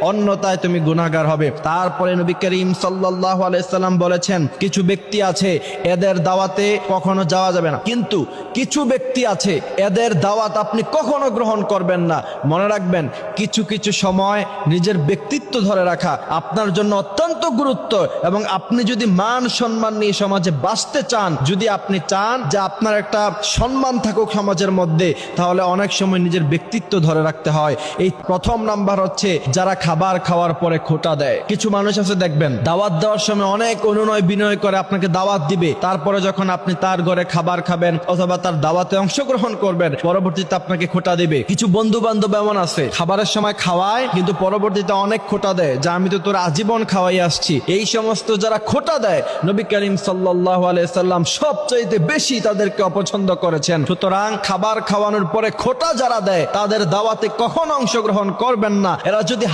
অন্যথায় তুমি গুনাহগার হবে। তারপরে নবী করিম সাল্লাল্লাহু আলাইহি সাল্লাম বলেছেন, কিছু ব্যক্তি আছে এদের দাওয়াতে কখনো যাওয়া যাবে না, কিন্তু কিছু ব্যক্তি আছে এদের দাওয়াত আপনি কখনো গ্রহণ করবেন না। মনে রাখবেন, কিছু কিছু সময় নিজের ব্যক্তিত্ব ধরে রাখা আপনার জন্য অত্যন্ত গুরুত্ব, এবং আপনি যদি মান সম্মান নিয়ে সমাজে বাঁচতে চান, যদি আপনি চান যে আপনার একটা সম্মান থাকুক সমাজের মধ্যে, তাহলে অনেক সময় নিজের ব্যক্তিত্ব ধরে রাখতে হয়। এই প্রথম নাম্বার হচ্ছে যারা খাবার খাওয়ার পরে খোঁটা দেয়। কিছু মানুষ আছে দেখবেন, দাওয়াত দেওয়ার সময় অনেক অনুনয় বিনয় করে আপনাকে দাওয়াত দিবে, তারপরে যখন আপনি তার ঘরে খাবার খাবেন অথবা তার দাওয়াতে অংশগ্রহণ করবেন, পরবর্তীতে আপনাকে খোঁটা দিবে। কিছু বন্ধু বান্ধব এমন আছে, খাবারের সময় খাওয়ায় কিন্তু পরবর্তীতে অনেক খোঁটা দেয়, যা আমি তো তোর আজীবন খাওয়াই আসছি। এই সমস্ত যারা খোঁটা দেয়, নবী করিম সাল্লাল্লাহু আলাইহি সাল্লাম সবচাইতে বেশি তাদেরকে অপছন্দ করেছেন। সুতরাং খাবার খাওয়ানোর পরে খোঁটা যারা দেয়, তাদের দাওয়াতে কখনো অংশগ্রহণ করবেন না। এরা যদি